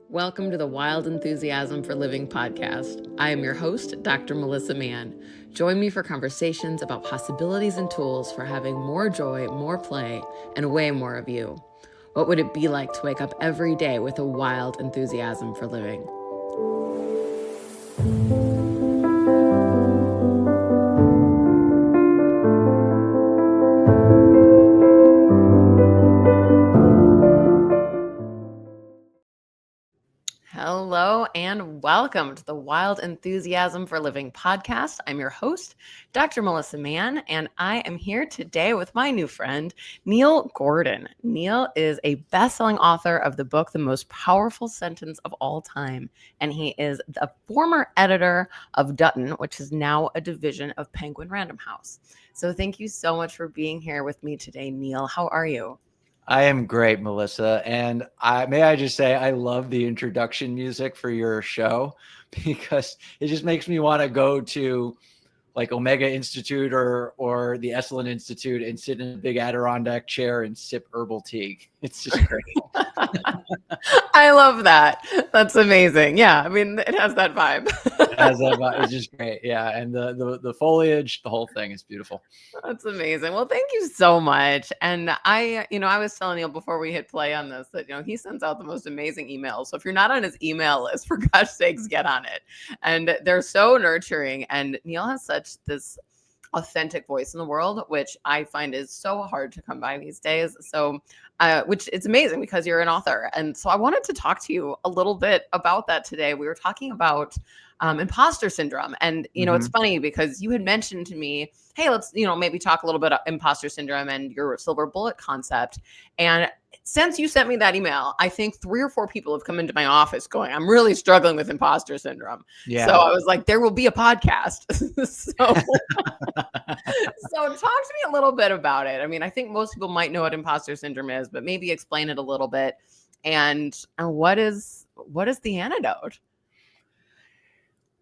Welcome to the Wild Enthusiasm for Living podcast. I am your host, Dr. Melissa Mann. Join me for conversations about possibilities and tools for having more joy, more play, and way more of you. What would it be like to wake up every day with a wild enthusiasm for living? Hello and welcome to the Wild Enthusiasm for Living podcast. I'm your host, Dr. Melissa Mann, and I am here today with my new friend, Neil Gordon. Neil is a best-selling author of the book, The Most Powerful Sentence of All Time, and he is the former editor of Dutton, which is now a division of Penguin Random House. So thank you so much for being here with me today, Neil. How are you? I am great, Melissa. And may I just say, I love the introduction music for your show because it just makes me want to go to like Omega Institute or the Esalen Institute and sit in a big Adirondack chair and sip herbal tea. It's just great. I love that. That's amazing. Yeah, I mean, it has that vibe. It has that vibe. It's just great. Yeah, and the foliage, the whole thing is beautiful. That's amazing. Well, thank you so much. And I was telling Neil before we hit play on this that, he sends out the most amazing emails. So if you're not on his email list, for gosh sakes, get on it. And they're so nurturing. And Neil has such this authentic voice in the world, which I find is so hard to come by these days. So, which it's amazing because you're an author. And so I wanted to talk to you a little bit about that today. We were talking about imposter syndrome. And, it's funny because you had mentioned to me, hey, let's, maybe talk a little bit about imposter syndrome and your silver bullet concept. And since you sent me that email, I think 3 or 4 people have come into my office going, I'm really struggling with imposter syndrome. Yeah. So I was like, there will be a podcast. So talk to me a little bit about it. I mean, I think most people might know what imposter syndrome is, but maybe explain it a little bit. And what is the antidote?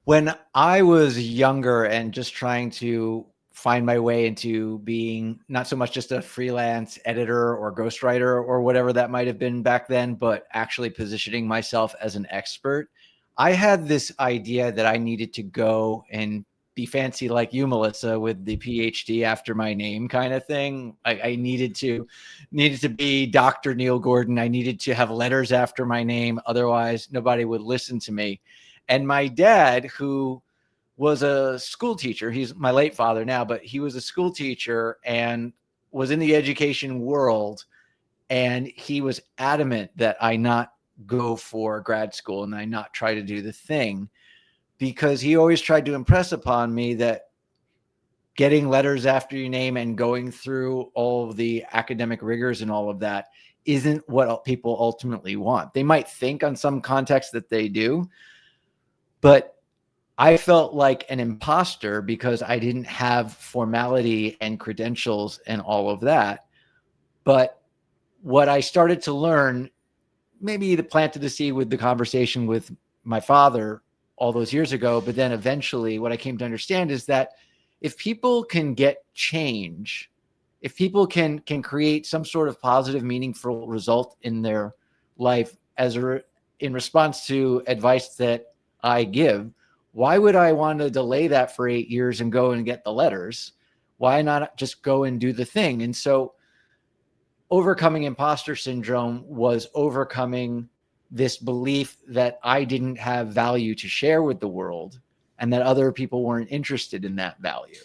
When I was younger and just trying to find my way into being not so much just a freelance editor or ghostwriter or whatever that might have been back then, but actually positioning myself as an expert, I had this idea that I needed to go and be fancy like you, Melissa, with the PhD after my name kind of thing. I needed to be Dr. Neil Gordon. I needed to have letters after my name. Otherwise, nobody would listen to me. And my dad, who was a school teacher, he's my late father now, but he was a school teacher and was in the education world. And he was adamant that I not go for grad school and I not try to do the thing, because he always tried to impress upon me that getting letters after your name and going through all of the academic rigors and all of that isn't what people ultimately want. They might think on some context that they do, but I felt like an imposter because I didn't have formality and credentials and all of that. But what I started to learn, maybe the planted the seed with the conversation with my father all those years ago, but then eventually what I came to understand is that if people can get change, if people can create some sort of positive, meaningful result in their life in response to advice that I give, why would I want to delay that for 8 years and go and get the letters? Why not just go and do the thing? And so overcoming imposter syndrome was overcoming this belief that I didn't have value to share with the world and that other people weren't interested in that value.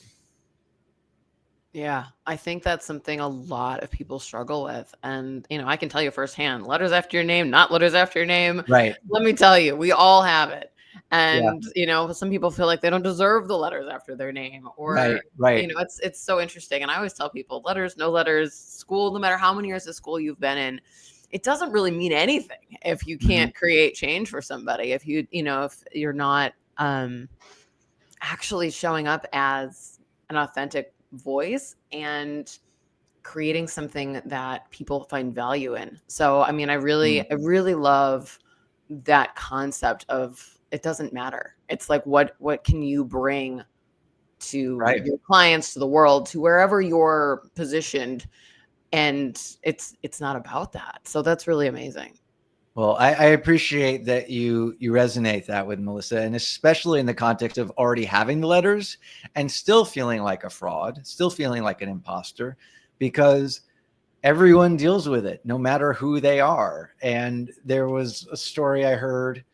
Yeah, I think that's something a lot of people struggle with. And, I can tell you firsthand, letters after your name, not letters after your name. Right. Let me tell you, we all have it. And, some people feel like they don't deserve the letters after their name or, right. It's so interesting. And I always tell people letters, no letters, school, no matter how many years of school you've been in, it doesn't really mean anything if you can't create change for somebody. If if you're not actually showing up as an authentic voice and creating something that people find value in. So, I mean, I really love that concept of it doesn't matter. It's like, what can you bring to your clients, to the world, to wherever you're positioned, And it's not about that. So that's really amazing. Well, I appreciate that you resonate that with Melissa, and especially in the context of already having the letters and still feeling like a fraud, still feeling like an imposter, because everyone deals with it, no matter who they are. And there was a story I heard.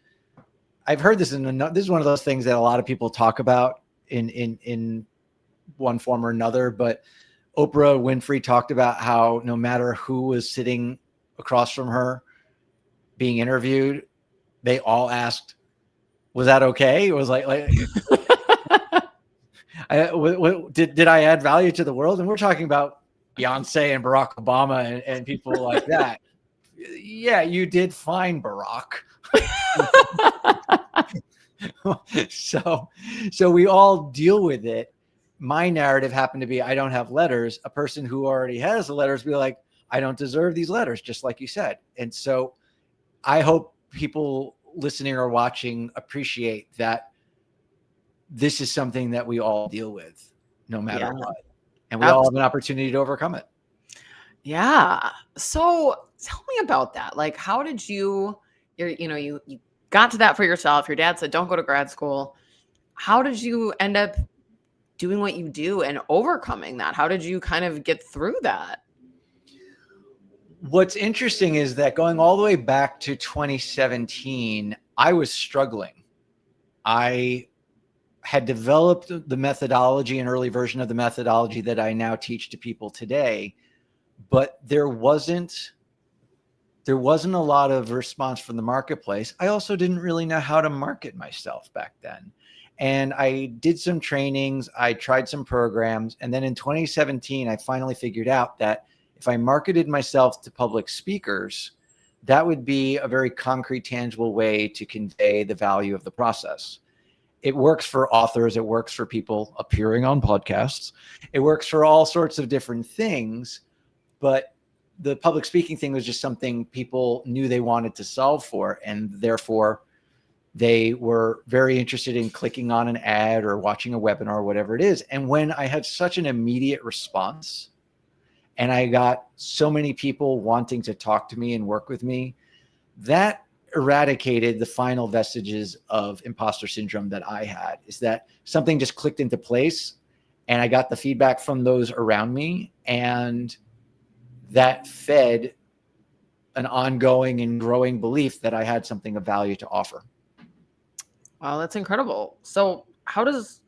I've heard this this is one of those things that a lot of people talk about in one form or another. But Oprah Winfrey talked about how no matter who was sitting across from her being interviewed, they all asked, "Was that okay?" It was did I add value to the world? And we're talking about Beyonce and Barack Obama and people like that. Yeah, you did fine, Barack. So we all deal with it. My narrative happened to be, I don't have letters. A person who already has the letters be like, I don't deserve these letters, just like you said. And so I hope people listening or watching appreciate that this is something that we all deal with no matter Yeah, what. And we all have an absolutely. opportunity to overcome it. Yeah. So tell me about that. Like, how did you got to that for yourself. Your dad said, don't go to grad school. How did you end up doing what you do and overcoming that? How did you kind of get through that? What's interesting is that going all the way back to 2017, I was struggling. I had developed the methodology, an early version of the methodology that I now teach to people today, but there wasn't a lot of response from the marketplace. I also didn't really know how to market myself back then. And I did some trainings, I tried some programs, and then in 2017, I finally figured out that if I marketed myself to public speakers, that would be a very concrete, tangible way to convey the value of the process. It works for authors. It works for people appearing on podcasts. It works for all sorts of different things. But the public speaking thing was just something people knew they wanted to solve for. And therefore, they were very interested in clicking on an ad or watching a webinar or whatever it is. And when I had such an immediate response and I got so many people wanting to talk to me and work with me, that eradicated the final vestiges of imposter syndrome that I had. Is that something just clicked into place and I got the feedback from those around me, and that fed an ongoing and growing belief that I had something of value to offer. Wow, that's incredible. So how does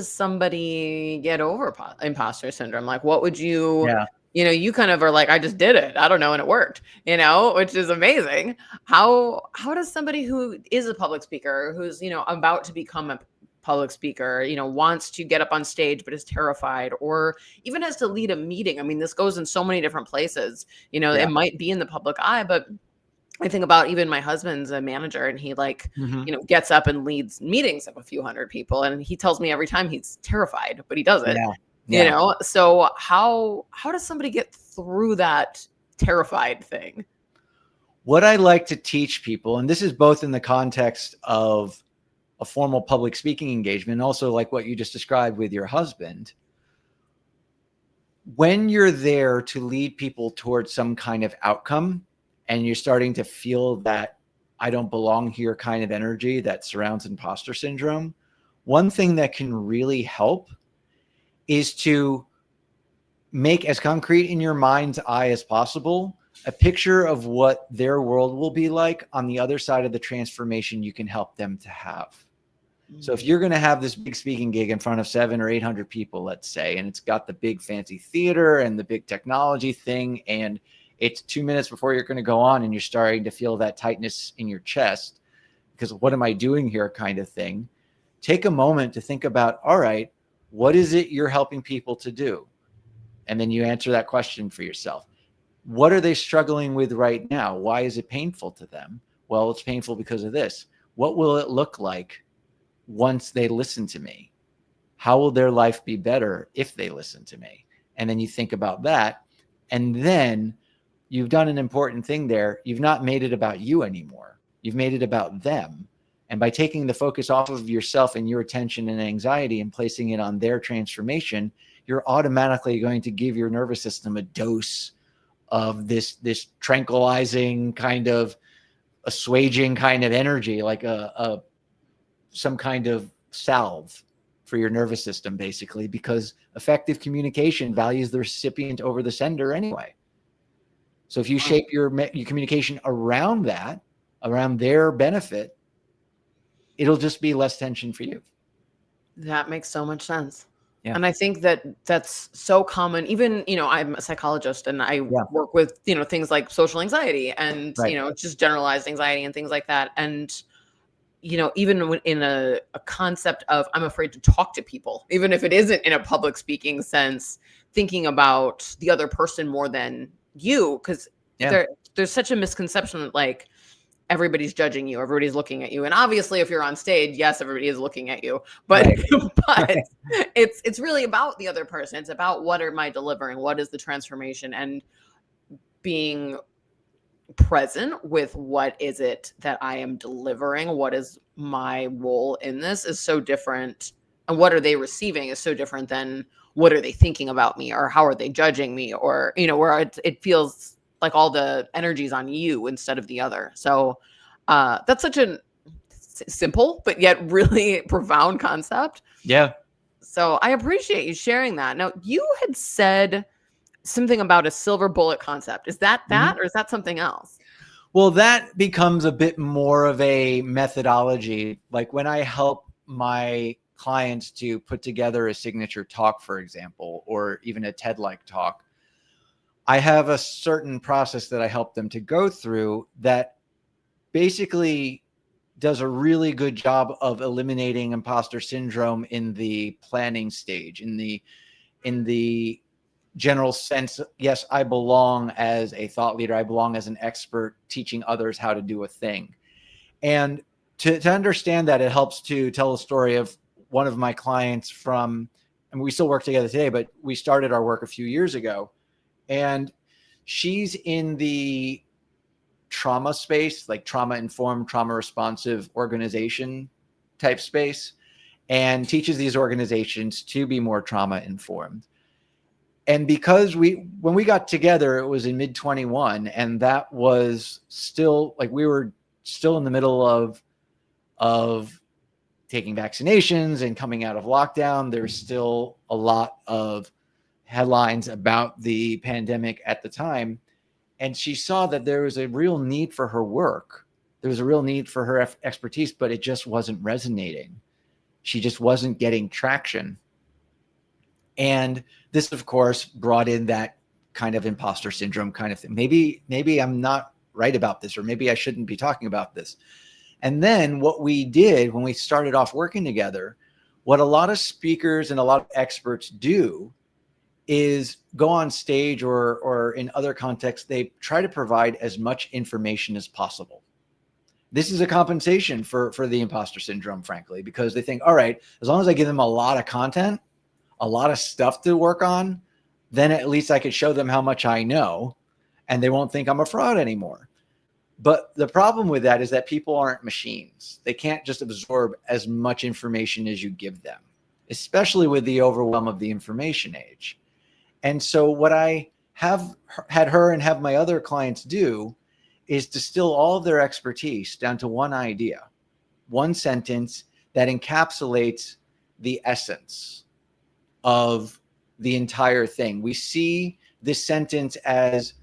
somebody get over imposter syndrome? Like, what would Yeah. you kind of are like, I just did it. I don't know. And it worked, which is amazing. How does somebody who is a public speaker, who's, about to become a public speaker, wants to get up on stage, but is terrified, or even has to lead a meeting? I mean, this goes in so many different places. Yeah. It might be in the public eye, but I think about even my husband's a manager, and he Mm-hmm. gets up and leads meetings of a few hundred people. And he tells me every time he's terrified, but he does it, Yeah. Yeah. So how does somebody get through that terrified thing? What I like to teach people, and this is both in the context of a formal public speaking engagement, and also like what you just described with your husband, when you're there to lead people towards some kind of outcome and you're starting to feel that I don't belong here kind of energy that surrounds imposter syndrome, one thing that can really help is to make as concrete in your mind's eye as possible a picture of what their world will be like on the other side of the transformation you can help them to have. So if you're going to have this big speaking gig in front of 700 or 800 people, let's say, and it's got the big fancy theater and the big technology thing, and it's 2 minutes before you're going to go on and you're starting to feel that tightness in your chest because what am I doing here kind of thing, take a moment to think about, all right, what is it you're helping people to do? And then you answer that question for yourself. What are they struggling with right now? Why is it painful to them? Well, it's painful because of this. What will it look like once they listen to me? How will their life be better if they listen to me? And then you think about that. And then you've done an important thing there. You've not made it about you anymore. You've made it about them. And by taking the focus off of yourself and your attention and anxiety and placing it on their transformation, you're automatically going to give your nervous system a dose of this tranquilizing kind of assuaging kind of energy, like some kind of salve for your nervous system, basically, because effective communication values the recipient over the sender anyway. So if you shape your communication around that, around their benefit, it'll just be less tension for you. That makes so much sense. Yeah. And I think that that's so common. Even, I'm a psychologist and I Yeah. work with, things like social anxiety and, Right. just generalized anxiety and things like that. And, even in a concept of I'm afraid to talk to people, even if it isn't in a public speaking sense, thinking about the other person more than you, because there's such a misconception that like everybody's judging you, everybody's looking at you. And obviously if you're on stage, yes, everybody is looking at you, but Right. but Right. it's really about the other person. It's about what am I delivering? What is the transformation? And being present with what is it that I am delivering? What is my role in this is so different. And what are they receiving is so different than what are they thinking about me or how are they judging me or, where it feels like all the energy's on you instead of the other. So that's such a simple, but yet really profound concept. Yeah. So I appreciate you sharing that. Now, you had said something about a silver bullet concept. Is that or is that something else? Well, that becomes a bit more of a methodology. Like when I help my clients to put together a signature talk, for example, or even a TED-like talk, I have a certain process that I help them to go through that basically does a really good job of eliminating imposter syndrome in the planning stage, in the general sense. Yes, I belong as a thought leader. I belong as an expert teaching others how to do a thing. And to understand that, it helps to tell a story of one of my clients from, and we still work together today, but we started our work a few years ago. And she's in the trauma space, like trauma informed, trauma responsive organization type space, and teaches these organizations to be more trauma informed. And because when we got together, it was in mid 21, and that was still like we were still in the middle of taking vaccinations and coming out of lockdown. There's still a lot of headlines about the pandemic at the time. And she saw that there was a real need for her work. There was a real need for her expertise, but it just wasn't resonating. She just wasn't getting traction. And this, of course, brought in that kind of imposter syndrome kind of thing. Maybe I'm not right about this, or maybe I shouldn't be talking about this. And then what we did when we started off working together, what a lot of speakers and a lot of experts do is go on stage or in other contexts, they try to provide as much information as possible. This is a compensation for the imposter syndrome, frankly, because they think, all right, as long as I give them a lot of content, a lot of stuff to work on, then at least I could show them how much I know and they won't think I'm a fraud anymore. But the problem with that is that people aren't machines. They can't just absorb as much information as you give them, especially with the overwhelm of the information age. And so what I have had her and have my other clients do is distill all of their expertise down to one idea, one sentence that encapsulates the essence of the entire thing. We see this sentence as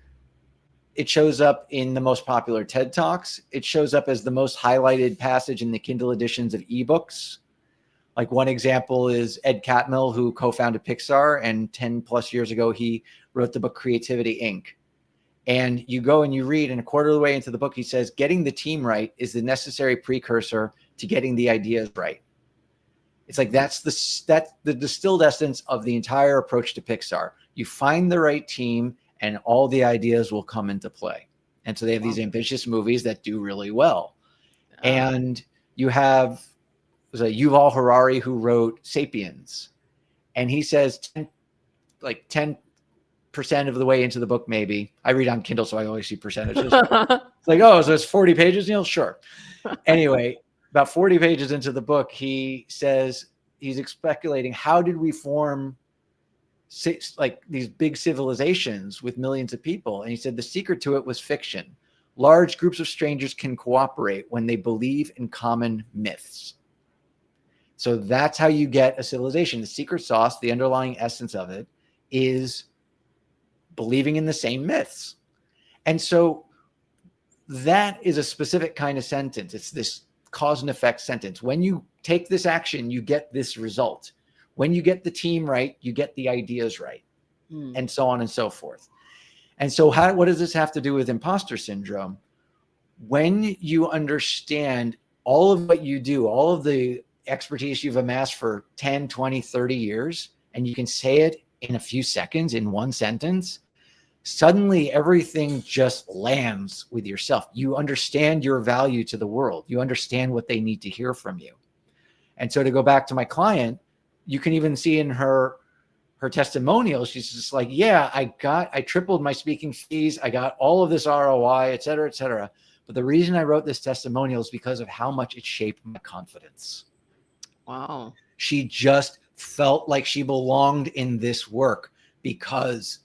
it shows up in the most popular TED Talks. It shows up as the most highlighted passage in the Kindle editions of ebooks. Like one example is Ed Catmull, who co-founded Pixar, and 10 plus years ago, he wrote the book Creativity, Inc. And you go and you read, and a quarter of the way into the book, he says, getting the team right is the necessary precursor to getting the ideas right. It's like that's the distilled essence of the entire approach to Pixar. You find the right team and all the ideas will come into play. And so they have these ambitious movies that do really well. And you have Yuval Harari, who wrote Sapiens. And he says 10% of the way into the book, maybe. I read on Kindle, so I always see percentages. It's like, oh, so it's 40 pages, Neil? Sure. Anyway, about 40 pages into the book, he says he's speculating, how did we form like these big civilizations with millions of people. And he said the secret to it was fiction. Large groups of strangers can cooperate when they believe in common myths. So that's how you get a civilization. The secret sauce, the underlying essence of it, is believing in the same myths. And so that is a specific kind of sentence. It's this cause and effect sentence. When you take this action, you get this result. When you get the team right, you get the ideas right, and so on and so forth. And so what does this have to do with imposter syndrome? When you understand all of what you do, all of the expertise you've amassed for 10, 20, 30 years, and you can say it in a few seconds, in one sentence, suddenly everything just lands with yourself. You understand your value to the world. You understand what they need to hear from you. And so to go back to my client, you can even see in her testimonial, she's just like, yeah, I tripled my speaking fees. I got all of this ROI, et cetera, et cetera. But the reason I wrote this testimonial is because of how much it shaped my confidence. Wow. She just felt like she belonged in this work because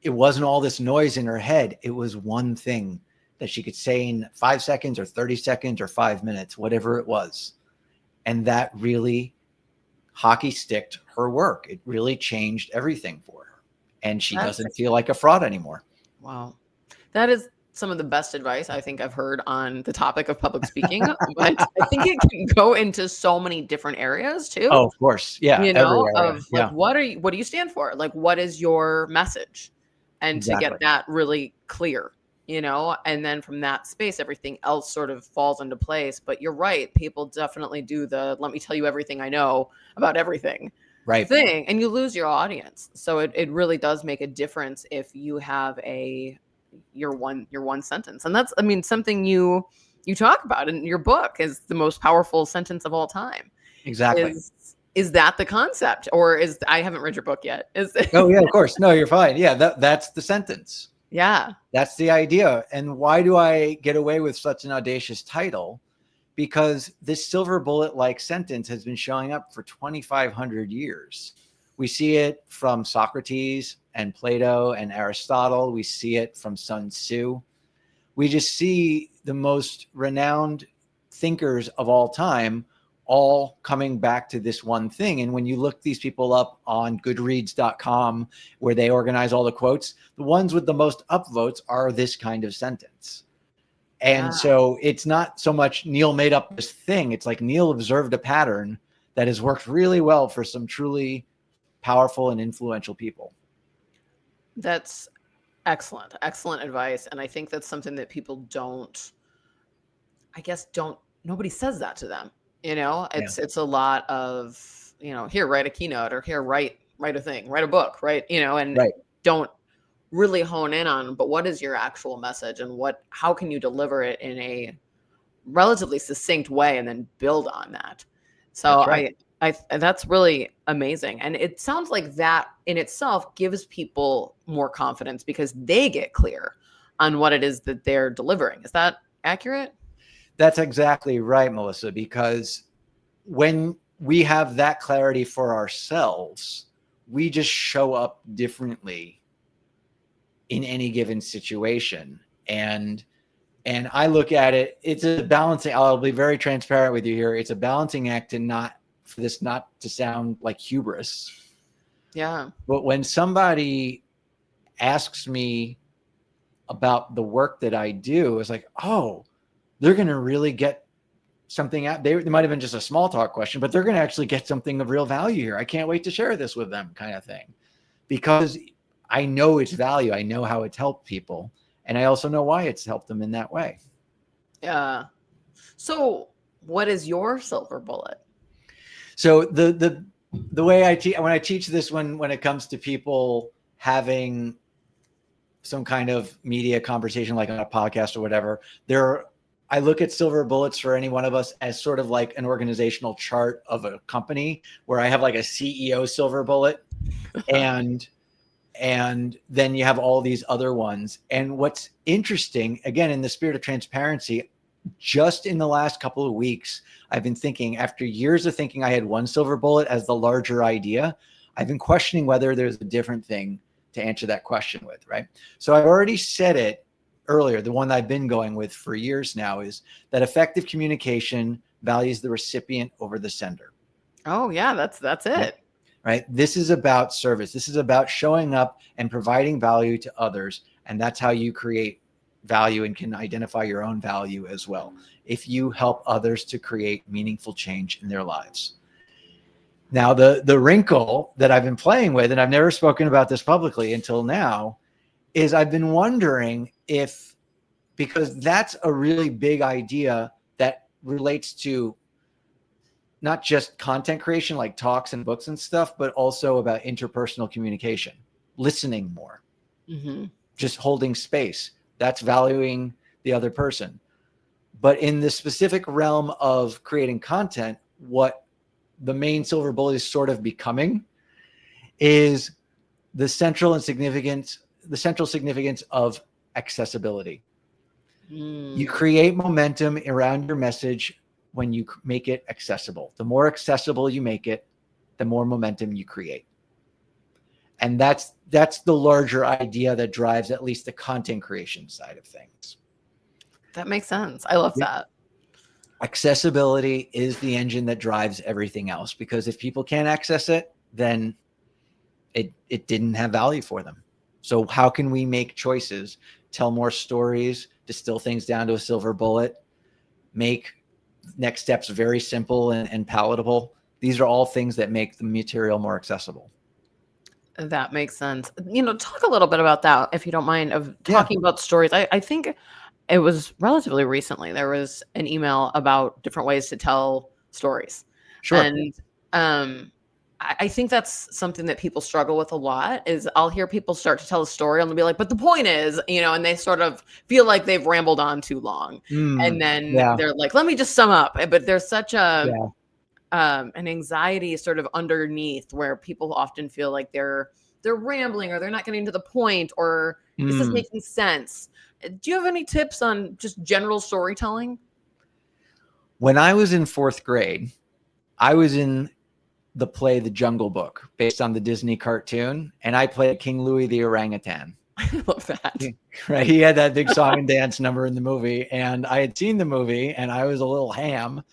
it wasn't all this noise in her head. It was one thing that she could say in 5 seconds or 30 seconds or 5 minutes, whatever it was. And that really hockey sticked her work. It really changed everything for her. And she doesn't feel like a fraud anymore. Wow. That is some of the best advice I think I've heard on the topic of public speaking, but I think it can go into so many different areas too. Oh, of course. Yeah. You know, Everywhere. of like, what do you stand for? Like, what is your message? And to get that really clear, you know, and then from that space, everything else sort of falls into place. But you're right. People definitely do the, let me tell you everything I know about everything thing. And you lose your audience. So it really does make a difference if you have your one sentence. And that's, I mean, something you talk about in your book is the most powerful sentence of all time. Exactly. Is that the concept, or I haven't read your book yet? Oh yeah, of course. No, you're fine. Yeah, that's the sentence. Yeah. That's the idea. And why do I get away with such an audacious title? Because this silver bullet-like sentence has been showing up for 2,500 years. We see it from Socrates and Plato and Aristotle. We see it from Sun Tzu. We just see the most renowned thinkers of all time all coming back to this one thing. And when you look these people up on goodreads.com, where they organize all the quotes, the ones with the most upvotes are this kind of sentence. And so it's not so much Neil made up this thing. It's like Neil observed a pattern that has worked really well for some truly powerful and influential people. That's excellent. Excellent advice. And I think that's something that people nobody says that to them. You know, it's a lot of, you know, here, write a keynote, or here, write a thing, write a book, right? You know, and don't really hone in on, but what is your actual message, and how can you deliver it in a relatively succinct way and then build on that? So that's really amazing. And it sounds like that in itself gives people more confidence because they get clear on what it is that they're delivering. Is that accurate? That's exactly right, Melissa, because when we have that clarity for ourselves, we just show up differently in any given situation. And I look at it, it's a balancing, I'll be very transparent with you here. It's a balancing act for this not to sound like hubris. Yeah. But when somebody asks me about the work that I do, it's like, oh, they're going to really get something out. They might have been just a small talk question, but they're going to actually get something of real value here. I can't wait to share this with them, kind of thing, because I know its value. I know how it's helped people. And I also know why it's helped them in that way. Yeah. So what is your silver bullet? So the way when I teach this, when it comes to people having some kind of media conversation, like on a podcast or whatever, I look at silver bullets for any one of us as sort of like an organizational chart of a company, where I have like a CEO silver bullet, and then you have all these other ones. And what's interesting, again, in the spirit of transparency, just in the last couple of weeks, I've been thinking, after years of thinking I had one silver bullet as the larger idea, I've been questioning whether there's a different thing to answer that question with, right? So I've already said it earlier. The one I've been going with for years now is that effective communication values the recipient over the sender. Oh yeah, that's it. Right? This is about service. This is about showing up and providing value to others. And that's how you create value and can identify your own value as well. If you help others to create meaningful change in their lives. Now, the wrinkle that I've been playing with, and I've never spoken about this publicly until now, is I've been wondering if, because that's a really big idea that relates to not just content creation like talks and books and stuff, but also about interpersonal communication, listening more, just holding space. That's valuing the other person. But in the specific realm of creating content, what the main silver bullet is sort of becoming is the central significance of accessibility. You create momentum around your message when you make it accessible. The more accessible you make it, the more momentum you create. And that's the larger idea that drives at least the content creation side of things. That makes sense. I love that. Accessibility is the engine that drives everything else, because if people can't access it, then it didn't have value for them. So how can we make choices, tell more stories, distill things down to a silver bullet, make next steps very simple and palatable? These are all things that make the material more accessible. That makes sense. Talk a little bit about that, if you don't mind, of talking about stories. I think it was relatively recently. There was an email about different ways to tell stories. Sure. And I think that's something that people struggle with a lot. Is I'll hear people start to tell a story and they'll be like, but the point is, and they sort of feel like they've rambled on too long. And then they're like, let me just sum up. But there's such an anxiety sort of underneath where people often feel like they're rambling, or they're not getting to the point, or this is making sense. Do you have any tips on just general storytelling? When I was in 4th grade, I was in the play The Jungle Book, based on the Disney cartoon, and I played King Louie the orangutan. I love that. Right, he had that big song and dance number in the movie, and I had seen the movie, and I was a little ham,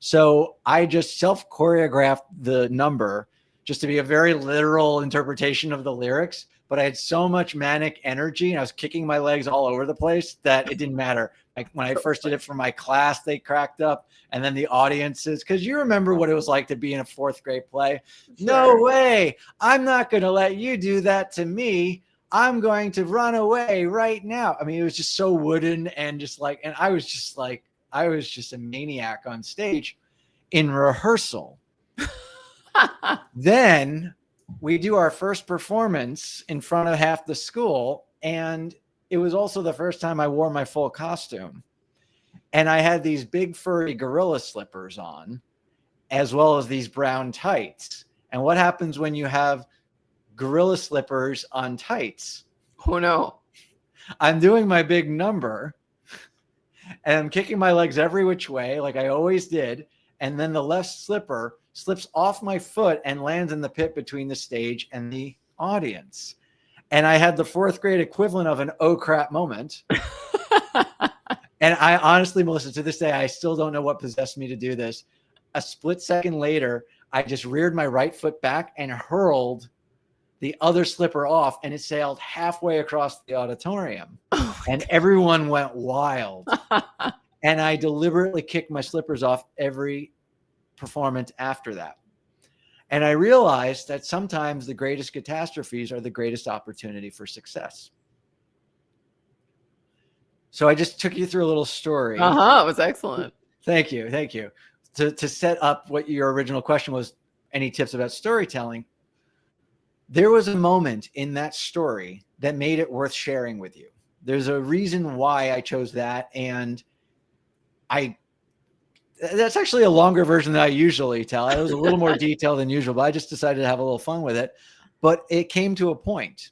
so I just self-choreographed the number just to be a very literal interpretation of the lyrics. But I had so much manic energy and I was kicking my legs all over the place that it didn't matter. Like when I first did it for my class, they cracked up, and then the audiences, because you remember what it was like to be in a 4th grade play. Sure. No way. I'm not going to let you do that to me. I'm going to run away right now. I mean, it was just so wooden and just like, and I was just a maniac on stage in rehearsal. Then we do our first performance in front of half the school, and it was also the first time I wore my full costume. And I had these big furry gorilla slippers on, as well as these brown tights. And what happens when you have gorilla slippers on tights? Oh no. I'm doing my big number and I'm kicking my legs every which way, like I always did. And then the left slipper slips off my foot and lands in the pit between the stage and the audience. And I had the 4th grade equivalent of an oh crap moment. And I honestly, Melissa, to this day, I still don't know what possessed me to do this. A split second later, I just reared my right foot back and hurled the other slipper off, and it sailed halfway across the auditorium. And everyone went wild. And I deliberately kicked my slippers off every performance after that. And I realized that sometimes the greatest catastrophes are the greatest opportunity for success. So I just took you through a little story. It was excellent. Thank you. Thank you. To set up what your original question was, any tips about storytelling? There was a moment in that story that made it worth sharing with you. There's a reason why I chose that. And that's actually a longer version than I usually tell. It was a little more detailed than usual, but I just decided to have a little fun with it. But it came to a point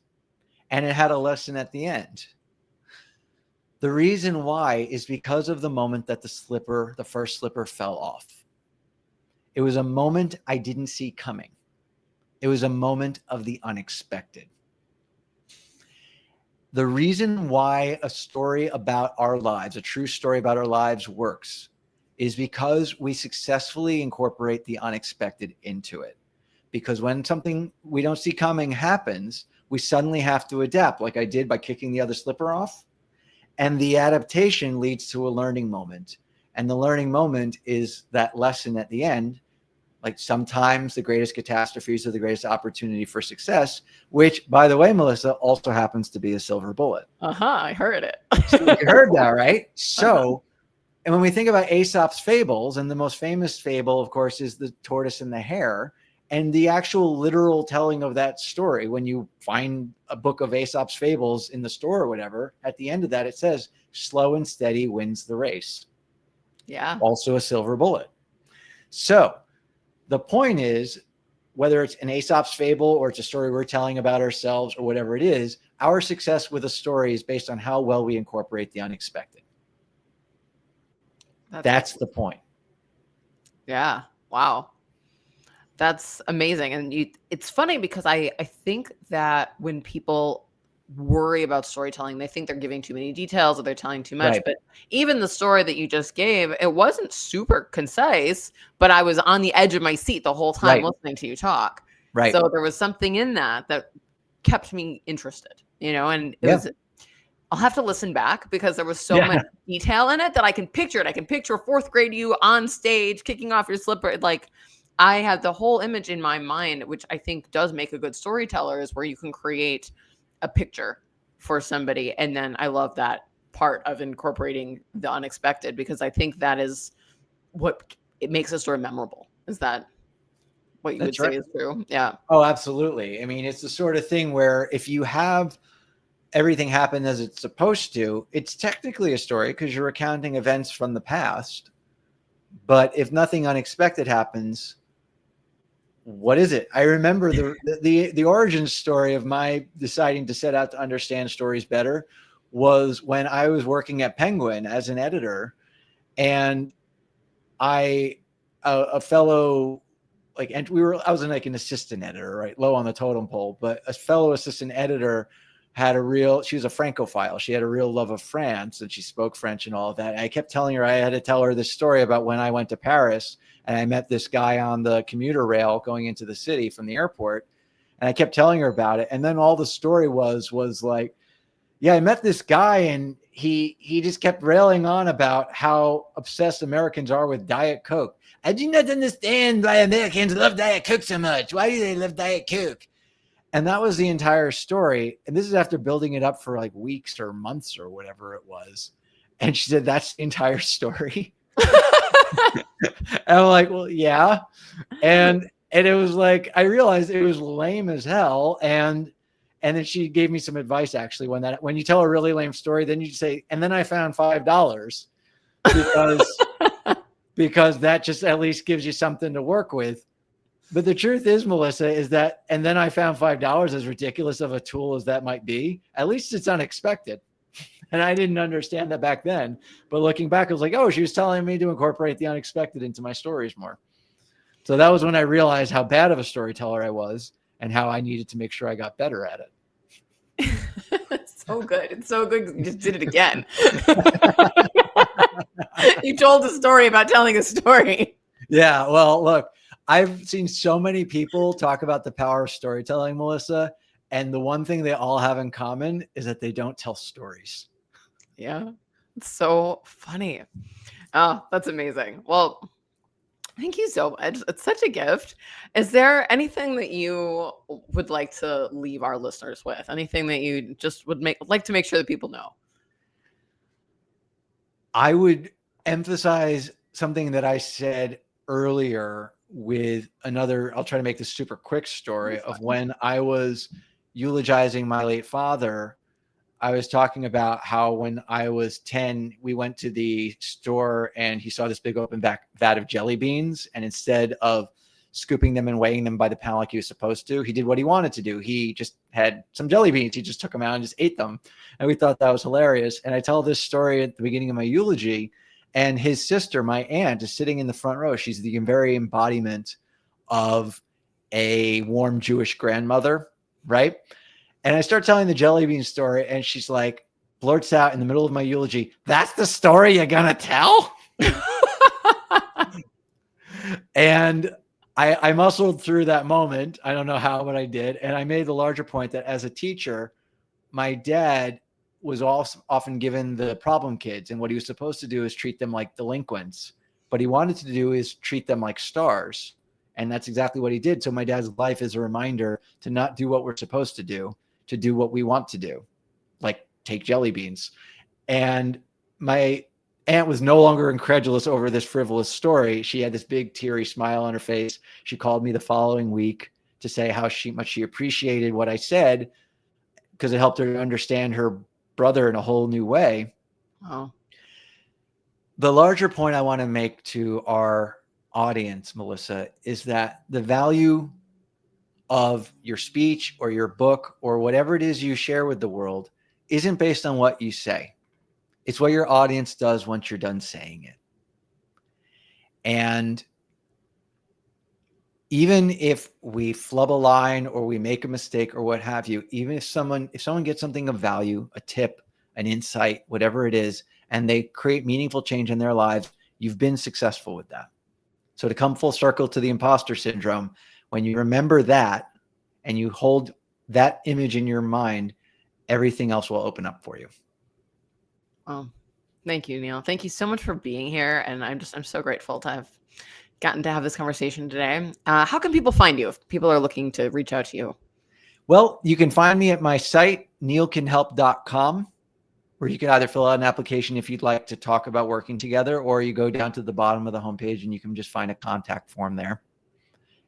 and it had a lesson at the end. The reason why is because of the moment that the first slipper fell off. It was a moment I didn't see coming. It was a moment of the unexpected. The reason why a story about our lives, a true story about our lives, works is because we successfully incorporate the unexpected into it. Because when something we don't see coming happens, we suddenly have to adapt, like I did by kicking the other slipper off. And the adaptation leads to a learning moment. And the learning moment is that lesson at the end. Like sometimes the greatest catastrophes are the greatest opportunity for success, which, by the way, Melissa, also happens to be a silver bullet. I heard it. So you heard that, right? So, and when we think about Aesop's fables, and the most famous fable, of course, is the tortoise and the hare. And the actual literal telling of that story, when you find a book of Aesop's fables in the store or whatever, at the end of that, it says, slow and steady wins the race. Yeah. Also a silver bullet. So the point is, whether it's an Aesop's fable or it's a story we're telling about ourselves or whatever it is, our success with a story is based on how well we incorporate the unexpected. That's the point. Yeah. Wow. That's amazing. And it's funny because I think that when people worry about storytelling, they think they're giving too many details or they're telling too much. Right. But even the story that you just gave, it wasn't super concise, but I was on the edge of my seat the whole time listening to you talk. Right. So there was something in that kept me interested, and it was, I'll have to listen back because there was so much detail in it that I can picture it. I can picture fourth grade you on stage kicking off your slipper. Like, I have the whole image in my mind, which I think does make a good storyteller, is where you can create a picture for somebody. And then I love that part of incorporating the unexpected, because I think that is what it makes a story memorable. Is that what you would say is true? Yeah. Oh, absolutely. I mean, it's the sort of thing where if you have everything happen as it's supposed to, it's technically a story because you're recounting events from the past. But if nothing unexpected happens, what is it? I remember the origin story of my deciding to set out to understand stories better was when I was working at Penguin as an editor, and a fellow, I was like an assistant editor, right, low on the totem pole, but a fellow assistant editor she was a Francophile. She had a real love of France, and she spoke French and all of that. And I kept telling her, I had to tell her this story about when I went to Paris and I met this guy on the commuter rail going into the city from the airport. And I kept telling her about it. And then all the story was like, yeah, I met this guy and he just kept railing on about how obsessed Americans are with Diet Coke. I do not understand why Americans love Diet Coke so much. Why do they love Diet Coke? And that was the entire story. And this is after building it up for like weeks or months or whatever it was. And she said, that's the entire story. And I'm like, well, yeah. And it was like, I realized it was lame as hell. And then she gave me some advice, actually, when you tell a really lame story, then you say, and then I found $5 because that just at least gives you something to work with. But the truth is, Melissa, is that, and then I found $5, as ridiculous of a tool as that might be, at least it's unexpected. And I didn't understand that back then. But looking back, I was like, oh, she was telling me to incorporate the unexpected into my stories more. So that was when I realized how bad of a storyteller I was and how I needed to make sure I got better at it. It's so good. It's so good. You just did it again. You told a story about telling a story. Yeah. Well, look, I've seen so many people talk about the power of storytelling, Melissa. And the one thing they all have in common is that they don't tell stories. Yeah. It's so funny. Oh, that's amazing. Well, thank you so much. It's such a gift. Is there anything that you would like to leave our listeners with? Anything that you just would like to make sure that people know? I would emphasize something that I said earlier with another, I'll try to make this super quick story of when I was eulogizing my late father. I was talking about how when I was 10, we went to the store and he saw this big open vat of jelly beans. And instead of scooping them and weighing them by the pound like he was supposed to, he did what he wanted to do. He just had some jelly beans. He just took them out and just ate them. And we thought that was hilarious. And I tell this story at the beginning of my eulogy, and his sister, my aunt, is sitting in the front row. She's the very embodiment of a warm Jewish grandmother, right? And I start telling the jelly bean story, and she's like, blurts out in the middle of my eulogy, "That's the story you're gonna tell?" And I muscled through that moment. I don't know how, but I did. And I made the larger point that as a teacher, my dad was also often given the problem kids. And what he was supposed to do is treat them like delinquents. But he wanted to do is treat them like stars. And that's exactly what he did. So my dad's life is a reminder to not do what we're supposed to do what we want to do, like take jelly beans. And my aunt was no longer incredulous over this frivolous story. She had this big teary smile on her face. She called me the following week to say how much she appreciated what I said, because it helped her to understand her brother in a whole new way. Wow. The larger point I want to make to our audience, Melissa, is that the value of your speech or your book or whatever it is you share with the world isn't based on what you say. It's what your audience does once you're done saying it. And even if we flub a line or we make a mistake or what have you, even if someone gets something of value, a tip, an insight, whatever it is, and they create meaningful change in their lives, you've been successful with that. So to come full circle to the imposter syndrome, when you remember that and you hold that image in your mind, everything else will open up for you. Thank you, Neil. Thank you so much for being here. And I'm so grateful to have gotten to have this conversation today. How can people find you if people are looking to reach out to you? Well, you can find me at my site, neilcanhelp.com, where you can either fill out an application if you'd like to talk about working together, or you go down to the bottom of the homepage and you can just find a contact form there.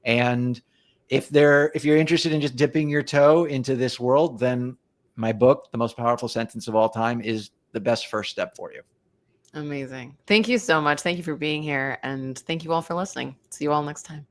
And if you're interested in just dipping your toe into this world, then my book, The Most Powerful Sentence of All Time, is the best first step for you. Amazing. Thank you so much. Thank you for being here. And thank you all for listening. See you all next time.